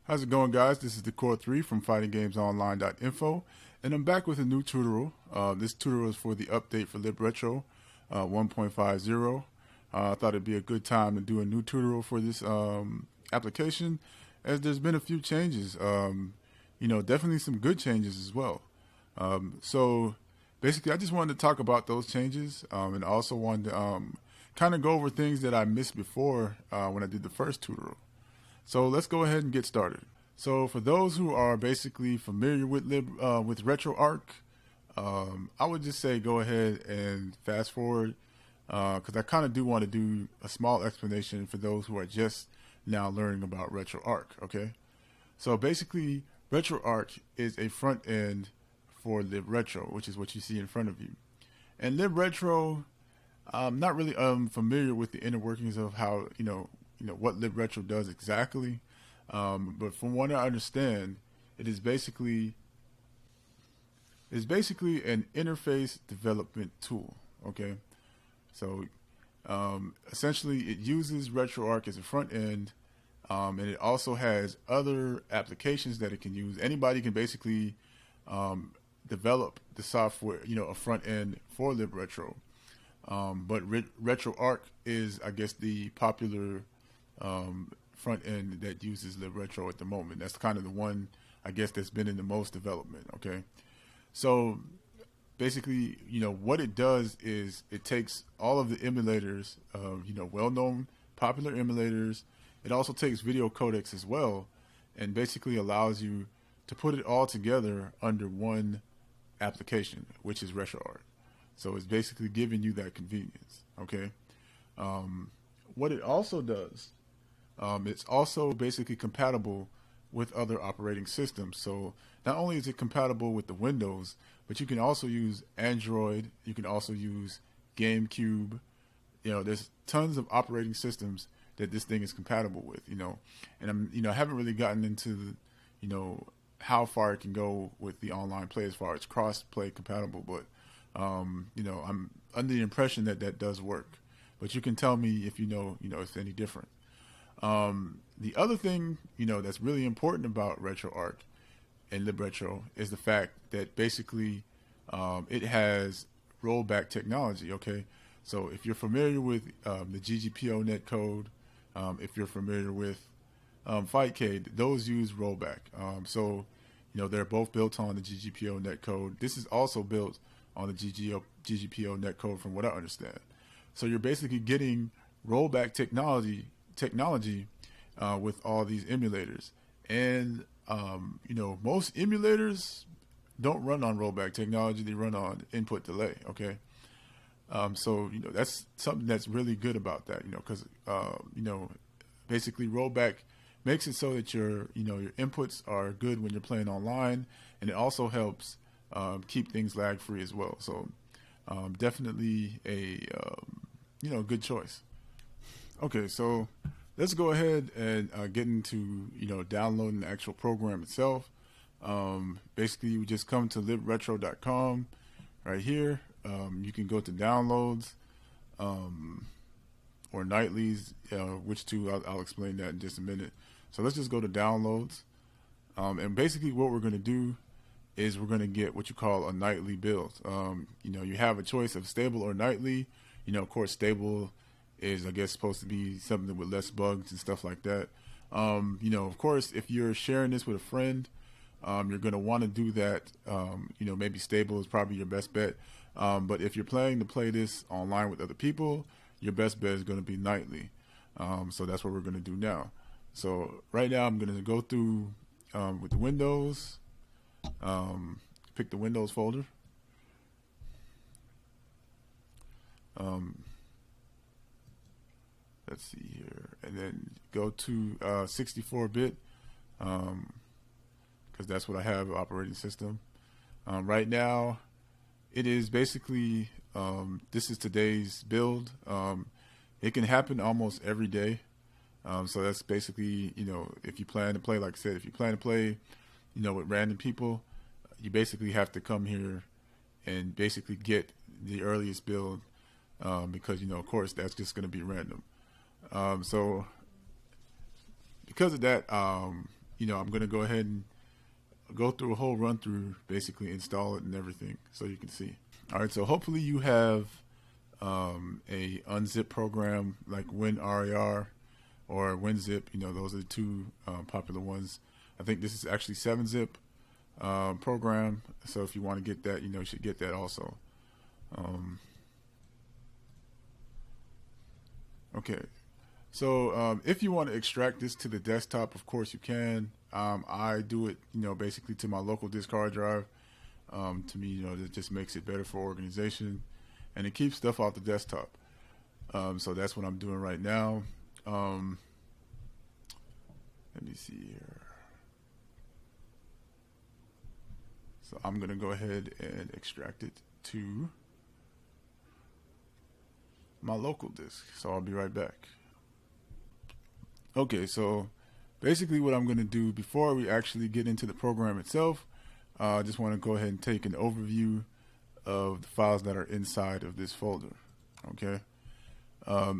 How's it going, guys? This is the Core 3 from fightinggamesonline.info, and I'm back with a new tutorial. This tutorial is for the update for LibRetro 1.50. I thought it'd be a good time to do a new tutorial for this application, as there's been a few changes. Definitely some good changes as well. So basically, I just wanted to talk about those changes, and also wanted to kind of go over things that I missed before when I did the first tutorial. So let's go ahead and get started. So for those who are basically familiar with Retroarch, I would just say go ahead and fast forward, because I kind of do want to do a small explanation for those who are just now learning about Retroarch. Okay, so basically Retroarch is a front end for LibRetro, which is what you see in front of you. And LibRetro, I'm not really familiar with the inner workings of how what LibRetro does exactly, but from what I understand, it is basically an interface development tool. Okay, so essentially it uses Retroarch as a front end, and it also has other applications that it can use. Anybody can basically develop the software, a front end for LibRetro, but Retroarch is, I guess, the popular front end that uses LibRetro at the moment. That's kind of the one, I guess, that's been in the most development. Okay, so basically, what it does is it takes all of the emulators, well-known popular emulators. It also takes video codecs as well, and basically allows you to put it all together under one application, which is Retroarch. So it's basically giving you that convenience. Okay, what it also does, it's also basically compatible with other operating systems. So not only is it compatible with the Windows, but you can also use Android. You can also use GameCube. There's tons of operating systems that this thing is compatible with. And I haven't really gotten into, how far it can go with the online play as far as cross-play compatible. But I'm under the impression that that does work. But you can tell me if it's any different. The other thing, that's really important about Retroarch and LibRetro is the fact that basically it has rollback technology. Okay, so if you're familiar with the GGPO netcode, if you're familiar with Fightcade, those use rollback. So they're both built on the GGPO netcode. This is also built on the GGPO netcode, from what I understand. So you're basically getting rollback technology with all these emulators, and most emulators don't run on rollback technology. They run on input delay. Okay, so that's something that's really good about that. Because basically rollback makes it so that your inputs are good when you're playing online, and it also helps keep things lag free as well. So definitely a good choice. Okay, so let's go ahead and get into downloading the actual program itself. Basically, you just come to libretro.com right here. You can go to downloads or nightlies, which two I'll explain that in just a minute. So let's just go to downloads, and basically what we're going to do is we're going to get what you call a nightly build. You have a choice of stable or nightly. Of course, stable is, I guess, supposed to be something with less bugs and stuff like that. Of course, if you're sharing this with a friend, you're going to want to do that. Maybe stable is probably your best bet. But if you're planning to play this online with other people, your best bet is going to be nightly. So that's what we're going to do now. So right now I'm going to go through with the Windows, pick the Windows folder. Let's see here, and then go to 64-bit, because that's what I have, operating system. Right now, it is basically, this is today's build. It can happen almost every day. So that's basically, if you plan to play, like I said, if you plan to play, with random people, you basically have to come here and basically get the earliest build, because, of course, that's just going to be random. So because of that, I'm going to go ahead and go through a whole run through, basically install it and everything, so you can see. All right, so hopefully you have a unzip program like WinRAR or WinZip. Those are the two popular ones. I think this is actually 7-zip program, so if you want to get that, you should get that also. Okay, so if you want to extract this to the desktop, of course you can. I do it, basically to my local disk hard drive. To me, it just makes it better for organization, and it keeps stuff off the desktop. So that's what I'm doing right now. Let me see here. So I'm going to go ahead and extract it to my local disk. So I'll be right back. Okay, so basically what I'm going to do before we actually get into the program itself, I just want to go ahead and take an overview of the files that are inside of this folder. Okay,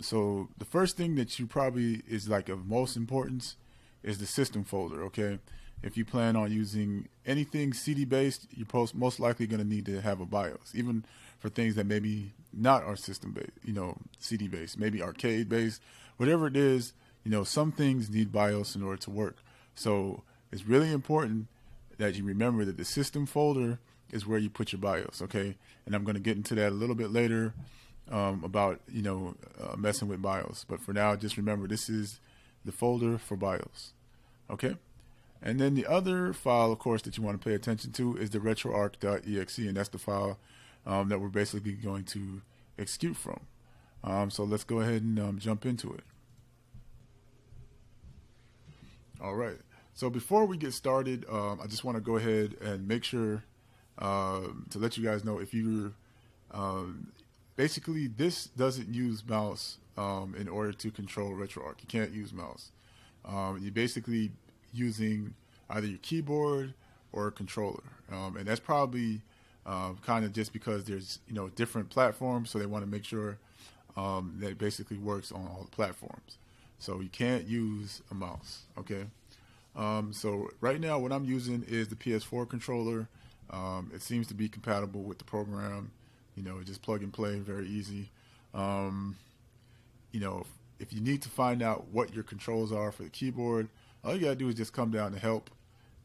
so the first thing that you probably is like of most importance is the system folder. Okay, if you plan on using anything CD based, you're most likely going to need to have a BIOS, even for things that maybe not are system based, CD based, maybe arcade based, whatever it is. Some things need BIOS in order to work. So it's really important that you remember that the system folder is where you put your BIOS, okay? And I'm going to get into that a little bit later about, messing with BIOS. But for now, just remember this is the folder for BIOS, okay? And then the other file, of course, that you want to pay attention to is the retroarch.exe, and that's the file that we're basically going to execute from. So let's go ahead and jump into it. All right. So before we get started, I just want to go ahead and make sure to let you guys know if you're basically this doesn't use mouse in order to control Retroarch. You can't use mouse. You're basically using either your keyboard or a controller, and that's probably kind of just because there's different platforms, so they want to make sure that it basically works on all the platforms. So you can't use a mouse, okay? So right now what I'm using is the Ps4 controller. It seems to be compatible with the program. Just plug and play, very easy. If you need to find out what your controls are for the keyboard, all you gotta do is just come down to help.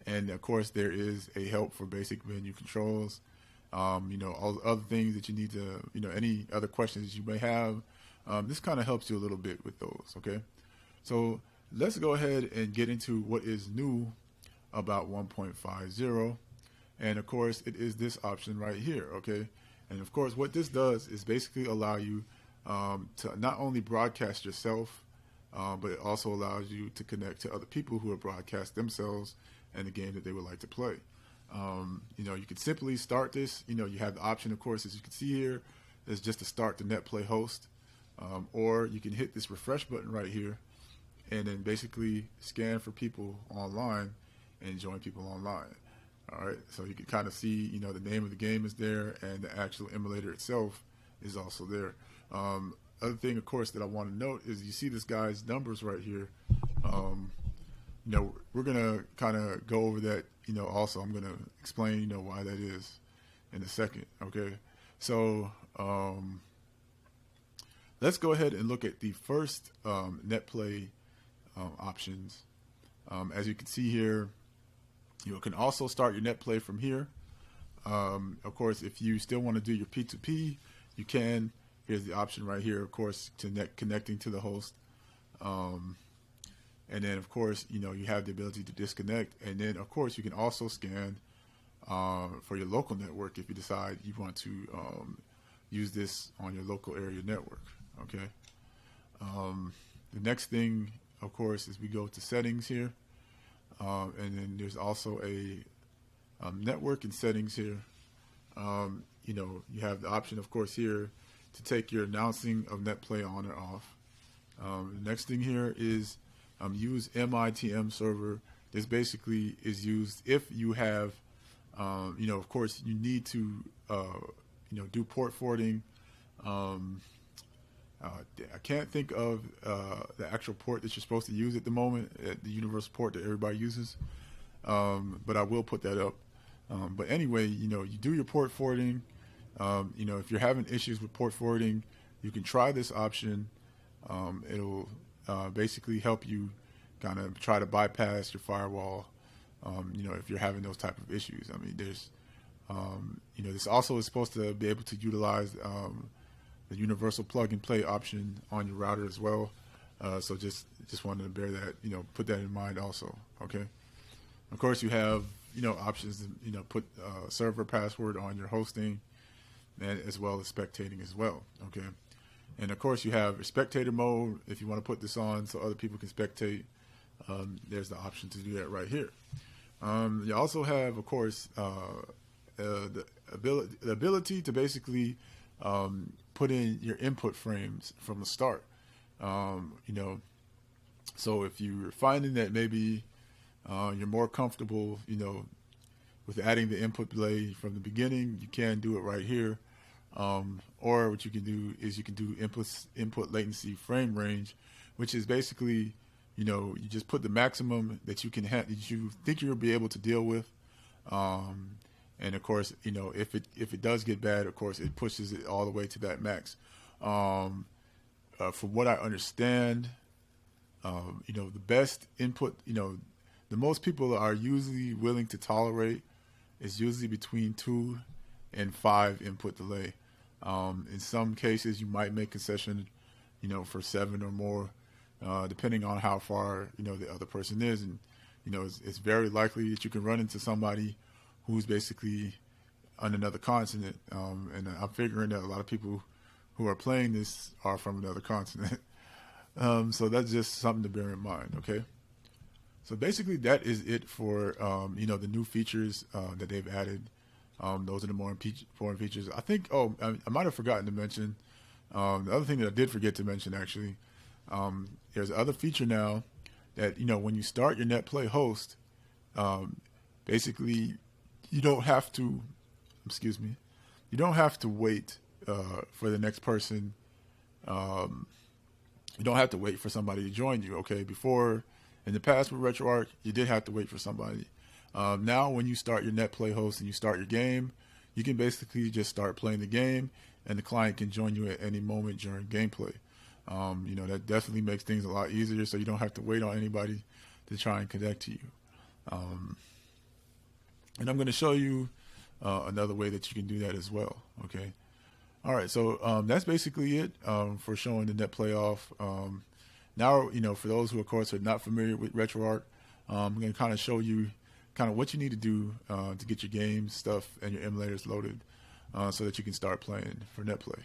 And of course there is a help for basic menu controls. All the other things that you need to, any other questions that you may have. This kind of helps you a little bit with those, okay? So let's go ahead and get into what is new about 1.50. And of course, it is this option right here, okay? And of course, what this does is basically allow you to not only broadcast yourself, but it also allows you to connect to other people who have broadcast themselves and the game that they would like to play. You can simply start this. You have the option, of course, as you can see here, is just to start the NetPlay host. Or you can hit this refresh button right here and then basically scan for people online and join people online. All right, so you can kind of see, the name of the game is there and the actual emulator itself is also there. Other thing, of course, that I want to note is you see this guy's numbers right here. We're going to kind of go over that, also I'm going to explain, why that is in a second, okay? So let's go ahead and look at the first NetPlay options. As you can see here, you can also start your NetPlay from here. Of course, if you still want to do your P2P, you can. Here's the option right here, of course, to connecting to the host. And then, of course, you have the ability to disconnect. And then, of course, you can also scan for your local network if you decide you want to use this on your local area network. Okay. The next thing, of course, is we go to settings here. And then there's also a network and settings here. You have the option, of course, here to take your announcing of NetPlay on or off. The next thing here is use MITM server. This basically is used if you have, of course, you need to, do port forwarding. I can't think of the actual port that you're supposed to use at the moment, the universal port that everybody uses, but I will put that up. But anyway, you do your port forwarding. If you're having issues with port forwarding, you can try this option. It'll basically help you kind of try to bypass your firewall. If you're having those type of issues. I mean, there's, this also is supposed to be able to utilize the universal plug and play option on your router as well. So just wanted to bear that, put that in mind also. Okay. Of course, you have, options to, put server password on your hosting, and as well as spectating as well. Okay. And of course, you have Spectator Mode. If you want to put this on so other people can spectate, there's the option to do that right here. You also have, of course, the ability to basically put in your input frames from the start. So if you're finding that maybe you're more comfortable, with adding the input delay from the beginning, you can do it right here. Or what you can do is you can do input latency frame range, which is basically, you just put the maximum that you can that you think you'll be able to deal with. And of course, if it does get bad, of course, it pushes it all the way to that max. From what I understand, the best input, the most people are usually willing to tolerate is usually between 2 and 5 input delay. In some cases, you might make concession, for 7 or more, depending on how far, the other person is. And, it's very likely that you can run into somebody who's basically on another continent. And I'm figuring that a lot of people who are playing this are from another continent. So that's just something to bear in mind, okay? So basically that is it for, the new features that they've added. Those are the more important features. I think, I might have forgotten to mention, the other thing that I did forget to mention actually, there's another feature now that, when you start your NetPlay host, basically you don't have to wait for the next person. You don't have to wait for somebody to join you, okay? Before, in the past with RetroArch, you did have to wait for somebody. Now when you start your NetPlay host and you start your game, you can basically just start playing the game and the client can join you at any moment during gameplay. That definitely makes things a lot easier, so you don't have to wait on anybody to try and connect to you. And I'm going to show you another way that you can do that as well. Okay. All right. So that's basically it for showing the NetPlay off. Now, for those who, of course, are not familiar with RetroArch, I'm going to kind of show you kind of what you need to do to get your games, stuff, and your emulators loaded so that you can start playing for NetPlay.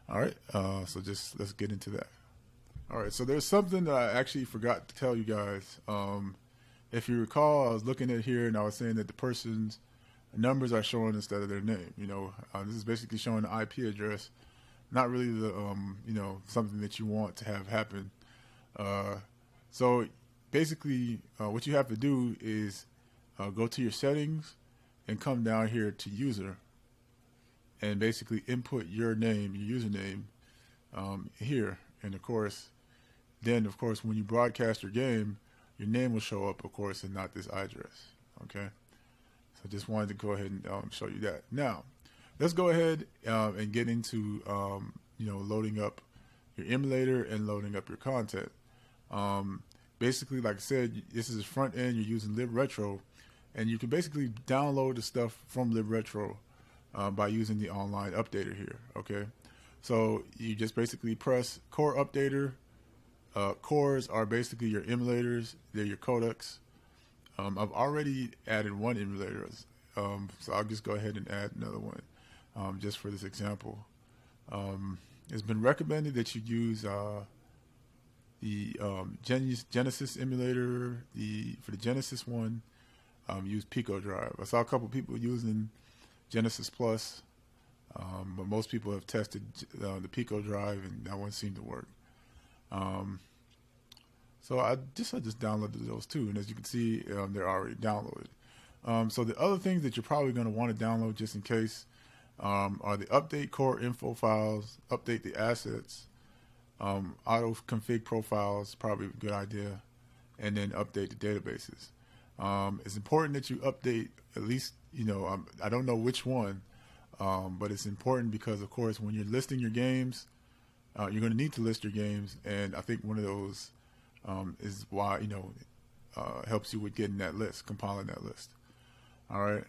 All right. So just let's get into that. All right. So there's something that I actually forgot to tell you guys. If you recall, I was looking at here and I was saying that the person's numbers are showing instead of their name. This is basically showing the IP address, not really the, something that you want to have happen. So basically what you have to do is go to your settings and come down here to user and basically input your name, your username here. And of course, when you broadcast your game, your name will show up, of course, and not this address. Okay. So just wanted to go ahead and show you that. Now, let's go ahead and get into, loading up your emulator and loading up your content. Basically, like I said, this is front end. You're using libretro, and you can basically download the stuff from libretro by using the online updater here. Okay, so you just basically press core updater. Cores are basically your emulators. They're your codecs. I've already added one emulator, so I'll just go ahead and add another one just for this example. It's been recommended that you use the Genesis emulator. For the Genesis one, use Pico Drive. I saw a couple people using Genesis Plus, but most people have tested the Pico Drive, and that one seemed to work. So I just downloaded those too, and as you can see, they're already downloaded. So the other things that you're probably going to want to download just in case are the update core info files, update the assets, Auto config profiles, probably a good idea, and then update the databases. It's important that you update at least, I don't know which one, but it's important because, of course, when you're listing your games, you're going to need to list your games, and I think one of those is why, helps you with getting that list, compiling that list. All right.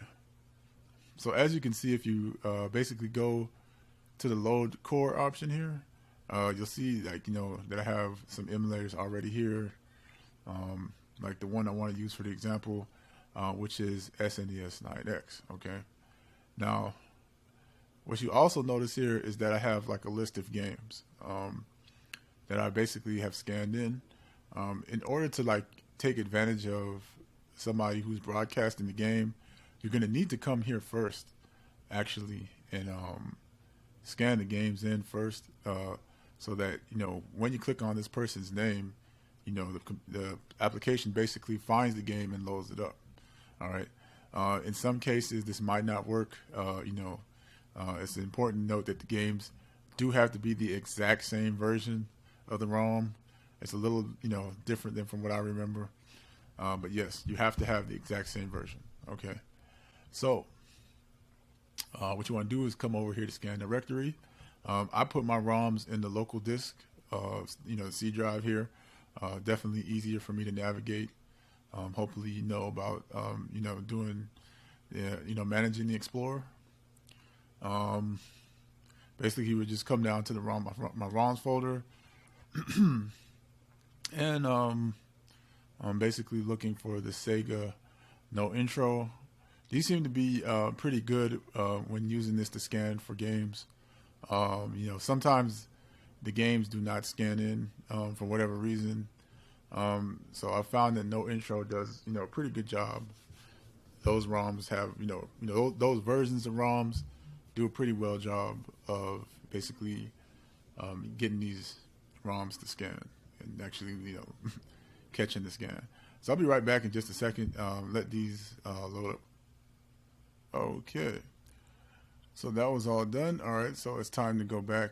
So as you can see, if you basically go to the load core option here, you'll see that I have some emulators already here, like the one I want to use for the example, which is SNES 9X. Okay. Now, what you also notice here is that I have like a list of games that I basically have scanned in. In order to take advantage of somebody who's broadcasting the game, you're going to need to come here first, actually, and scan the games in first, so that when you click on this person's name, the application basically finds the game and loads it up. All right. In some cases, this might not work. It's important to note that the games do have to be the exact same version of the ROM. It's a little, different than from what I remember. But yes, you have to have the exact same version. Okay. So what you want to do is come over here to scan directory. I put my ROMs in the local disk, the C drive here. Definitely easier for me to navigate. Hopefully you know about, doing, managing the Explorer. Basically, he would just come down to the my ROMs folder, and I'm basically looking for the Sega No Intro. These seem to be pretty good when using this to scan for games. Sometimes the games do not scan in for whatever reason. So I found that No Intro does a pretty good job. Those ROMs have those versions of ROMs do a pretty well job of basically getting these ROMs to scan and actually catching the scan. So I'll be right back in just a second. Let these load up. Okay, so that was all done. All right, so it's time to go back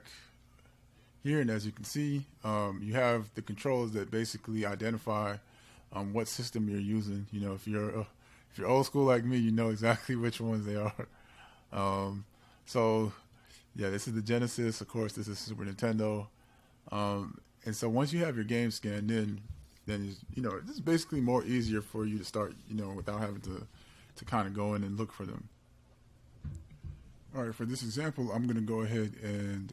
here, and as you can see, you have the controls that basically identify what system you're using. If you're old school like me, you know exactly which ones they are. So yeah, this is the Genesis. Of course, this is Super Nintendo. And so once you have your game scanned in, then this is basically more easier for you to start, without having to kind of go in and look for them. All right, for this example, I'm going to go ahead and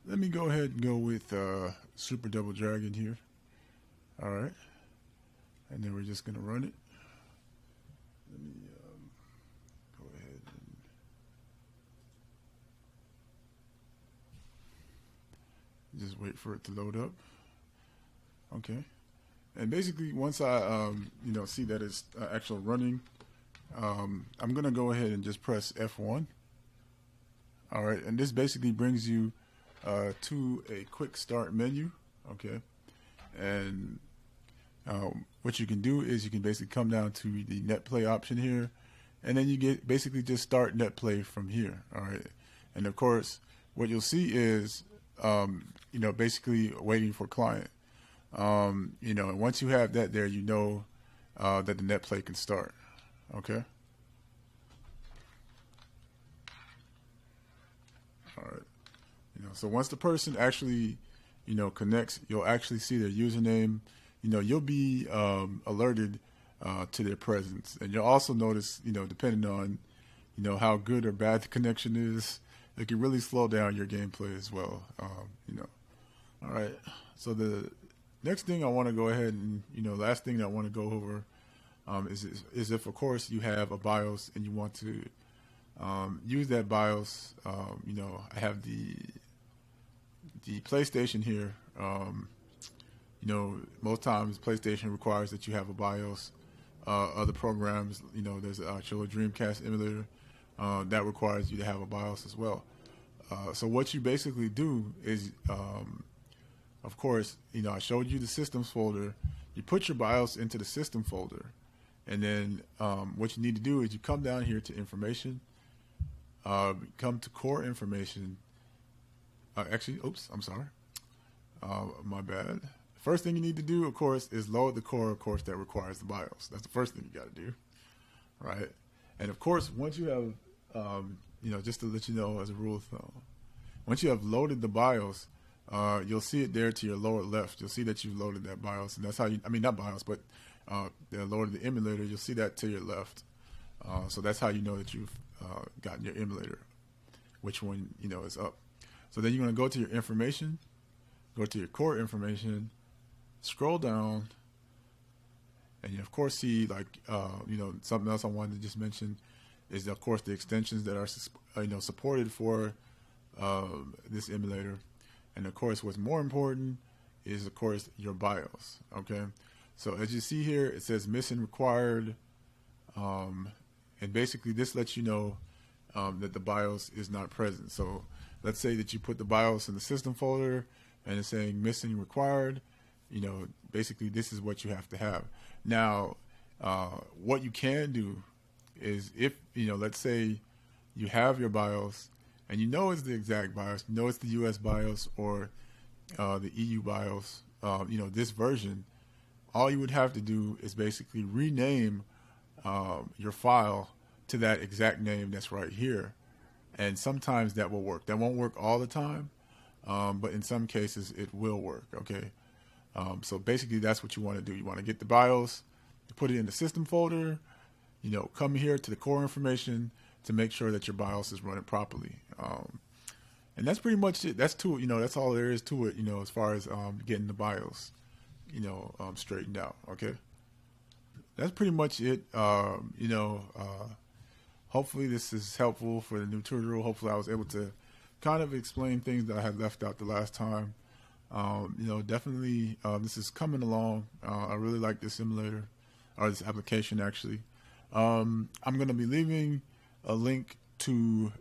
let me go ahead and go with Super Double Dragon here. All right, and then we're just going to run it. Let me go ahead and just wait for it to load up. Okay, and basically once I see that it's actually running, I'm going to go ahead and just press F1. All right, and this basically brings you to a quick start menu. Okay, and what you can do is you can basically come down to the net play option here, and then you get basically just start net play from here. All right, and of course what you'll see is basically waiting for client. And once you have that there, that the net play can start. Okay. All right. So once the person actually, connects, you'll actually see their username. You'll be alerted to their presence, and you'll also notice, depending on, how good or bad the connection is, it can really slow down your gameplay as well. All right. So the next thing I want to go ahead and, last thing that I want to go over is if, of course, you have a BIOS and you want to use that BIOS. I have the PlayStation here. Most times PlayStation requires that you have a BIOS. Other programs, there's a actual Dreamcast emulator that requires you to have a BIOS as well. So what you basically do is, of course, I showed you the systems folder. You put your BIOS into the system folder, and then what you need to do is you come down here to information, come to core information. I'm sorry. My bad. First thing you need to do, of course, is load the core, of course, that requires the BIOS. That's the first thing you got to do, right? And of course, once you have, just to let you know as a rule of thumb, once you have loaded the BIOS, you'll see it there to your lower left. You'll see that you've loaded that BIOS, and that's how you, not BIOS, but they loaded the emulator. You'll see that to your left. So that's how you know that you've gotten your emulator, which one, is up. So then you're going to go to your information, go to your core information, scroll down, and you of course see something else I wanted to just mention is of course the extensions that are supported for this emulator, and of course what's more important is of course your BIOS. Okay, so as you see here, it says missing required, and basically this lets you know that the BIOS is not present. So let's say that you put the BIOS in the system folder and it's saying missing required. Basically this is what you have to have. Now, what you can do is if, let's say you have your BIOS and it's the exact BIOS, it's the US BIOS or the EU BIOS, this version, all you would have to do is basically rename your file to that exact name that's right here. And sometimes that will work. That won't work all the time, but in some cases it will work, okay? So basically that's what you want to do. You want to get the BIOS, put it in the system folder, come here to the core information to make sure that your BIOS is running properly. And that's pretty much it. That's that's all there is to it, as far as getting the BIOS, straightened out, okay? That's pretty much it. Hopefully this is helpful for the new tutorial. Hopefully I was able to kind of explain things that I had left out the last time. Definitely this is coming along. I really like this simulator, or this application actually. I'm going to be leaving a link to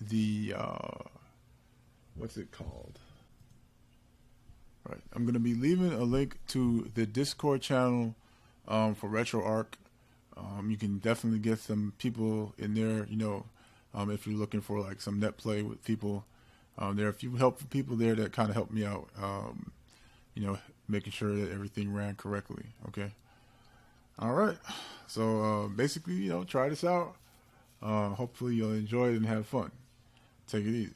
the what's it called? Right. I'm going to be leaving a link to the Discord channel for Retroarch. You can definitely get some people in there, if you're looking for like some net play with people. There are a few helpful people there that kind of help me out, making sure that everything ran correctly. Okay. All right. So basically, try this out. Hopefully you'll enjoy it and have fun. Take it easy.